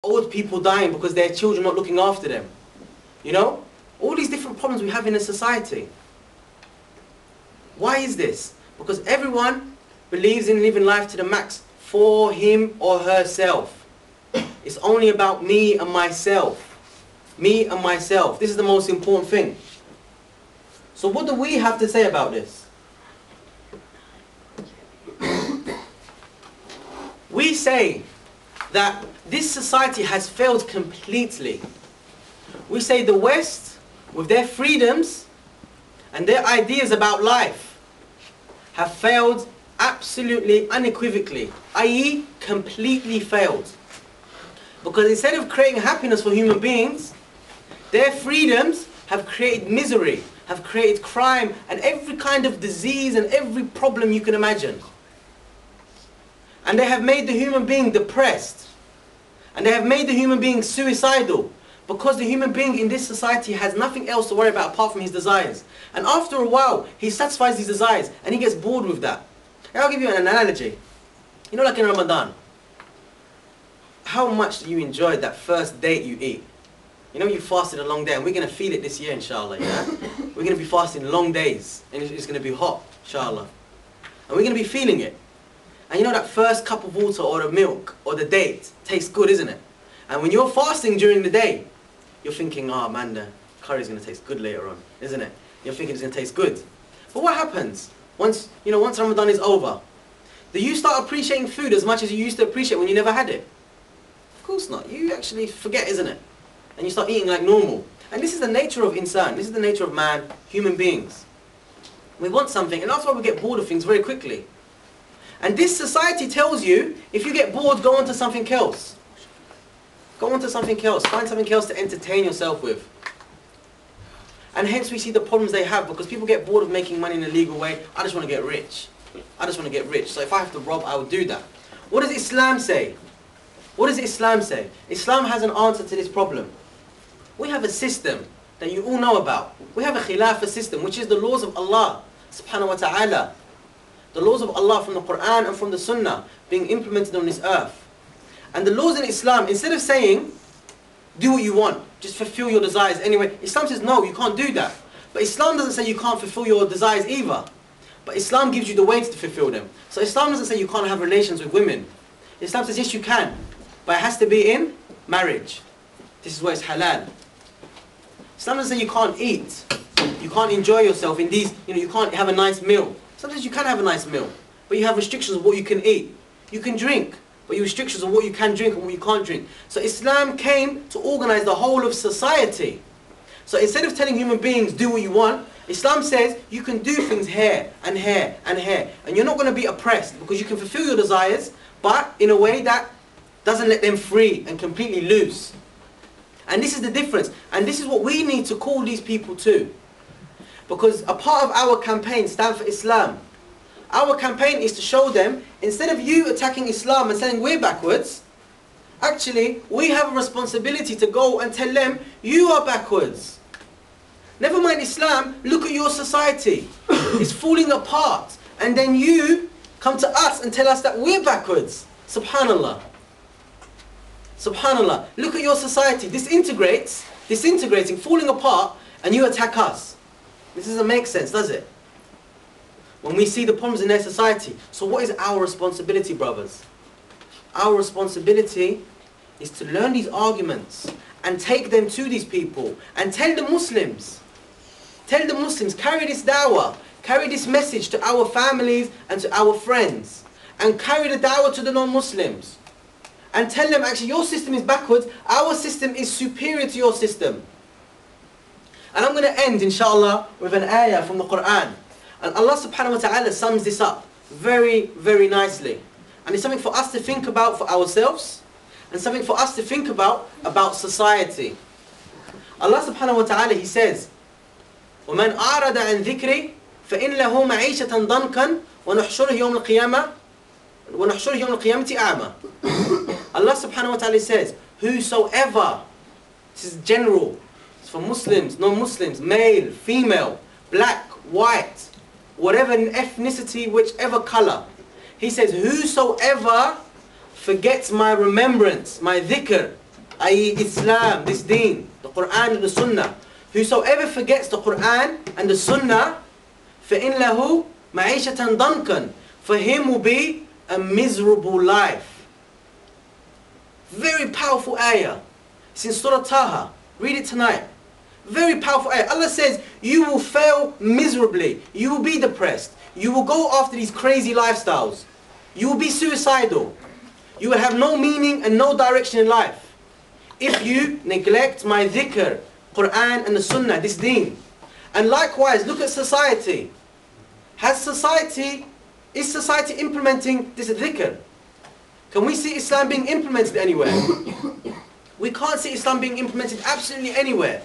Old people dying because their children not looking after them. You know? All these different problems we have in a society. Why is this? Because everyone believes in living life to the max for him or herself. It's only about me and myself. Me and myself. This is the most important thing. So what do we have to say about this? We say that this society has failed completely. We say the West, with their freedoms and their ideas about life, have failed absolutely unequivocally, i.e. completely failed. Because instead of creating happiness for human beings, their freedoms have created misery, have created crime and every kind of disease and every problem you can imagine. And they have made the human being depressed. And they have made the human being suicidal. Because the human being in this society has nothing else to worry about apart from his desires. And after a while, he satisfies his desires and he gets bored with that. And I'll give you an analogy. You know, like in Ramadan, how much do you enjoy that first date you eat? You know, you fasted a long day, and we're going to feel it this year, inshallah, yeah? We're going to be fasting long days, and it's going to be hot, inshallah. And we're going to be feeling it. And you know that first cup of water or the milk or the date tastes good, isn't it? And when you're fasting during the day, you're thinking, oh man, the curry's going to taste good later on, isn't it? You're thinking it's going to taste good. But what happens? Once Ramadan is over, do you start appreciating food as much as you used to appreciate when you never had it? Of course not. You actually forget, isn't it? And you start eating like normal. And this is the nature of insan. This is the nature of man, human beings. We want something, and that's why we get bored of things very quickly. And this society tells you, if you get bored, go on to something else. Go on to something else. Find something else to entertain yourself with. And hence we see the problems they have, because people get bored of making money in a legal way. I just want to get rich. I just want to get rich. So if I have to rob, I would do that. What does Islam say? What does Islam say? Islam has an answer to this problem. We have a system that you all know about. We have a khilafah system, which is the laws of Allah subhanahu wa ta'ala. The laws of Allah from the Quran and from the Sunnah being implemented on this earth. And the laws in Islam, instead of saying, do what you want, just fulfill your desires anyway, Islam says, no, you can't do that. But Islam doesn't say you can't fulfill your desires either. But Islam gives you the ways to fulfill them. So Islam doesn't say you can't have relations with women. Islam says, yes, you can. But it has to be in marriage. This is where it's halal. Islam doesn't say you can't eat. You can't enjoy yourself in these, you can't have a nice meal. Sometimes you can have a nice meal, but you have restrictions of what you can eat. You can drink, but you have restrictions on what you can drink and what you can't drink. So Islam came to organize the whole of society. So instead of telling human beings, do what you want, Islam says you can do things here and here and here. And you're not going to be oppressed because you can fulfill your desires, but in a way that doesn't let them free and completely loose. And this is the difference. And this is what we need to call these people to. Because a part of our campaign, Stand for Islam, our campaign is to show them, instead of you attacking Islam and saying we're backwards, actually we have a responsibility to go and tell them you are backwards. Never mind Islam, look at your society. It's falling apart. And then you come to us and tell us that we're backwards. Subhanallah. Subhanallah. Look at your society. Disintegrating, falling apart, and you attack us. This doesn't make sense, does it? When we see the problems in their society. So what is our responsibility, brothers? Our responsibility is to learn these arguments and take them to these people and tell the Muslims, carry this da'wah, carry this message to our families and to our friends, and carry the da'wah to the non-Muslims. And tell them, actually, your system is backwards, our system is superior to your system. And I'm going to end, inshallah, with an ayah from the Quran. And Allah subhanahu wa ta'ala sums this up very, very nicely. And it's something for us to think about for ourselves, and something for us to think about society. Allah subhanahu wa ta'ala, He says, وَمَنْ أَعْرَضَ عَنْ ذِكْرِي فَإِنْ لَهُ مَعِيشَةً ضَنْكًا وَنُحْشُرُهُ يَوْمَ الْقِيَامَةِ أَعْمَى. Allah subhanahu wa ta'ala says, whosoever, this is general, it's for Muslims, non-Muslims, male, female, black, white, whatever ethnicity, whichever color. He says, whosoever forgets my remembrance, my dhikr, i.e. Islam, this deen, the Quran and the Sunnah. Whosoever forgets the Quran and the Sunnah, فَإِنْ لَهُ مَعِيشَةً ضَنْكًا, for him will be a miserable life. Very powerful ayah. It's in Surah Taha. Read it tonight. Very powerful ayah. Allah says, you will fail miserably. You will be depressed. You will go after these crazy lifestyles. You will be suicidal. You will have no meaning and no direction in life if you neglect my dhikr, Quran and the Sunnah, this deen. And likewise, look at society. Is society implementing this dhikr? Can we see Islam being implemented anywhere? We can't see Islam being implemented absolutely anywhere.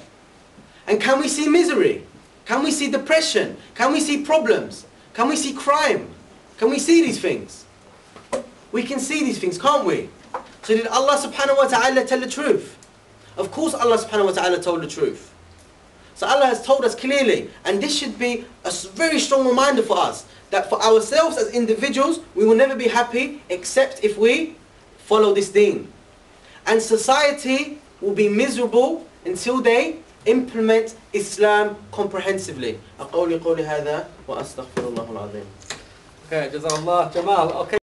And can we see misery? Can we see depression? Can we see problems? Can we see crime? Can we see these things? We can see these things, can't we? So did Allah subhanahu wa ta'ala tell the truth? Of course Allah subhanahu wa ta'ala told the truth. So Allah has told us clearly, and this should be a very strong reminder for us, that for ourselves as individuals, we will never be happy except if we follow this deen. And society will be miserable until they implement Islam comprehensively. أقول قولي هذا وأستغفر الله العظيم. Okay, Jazakallah, Jamal. Okay.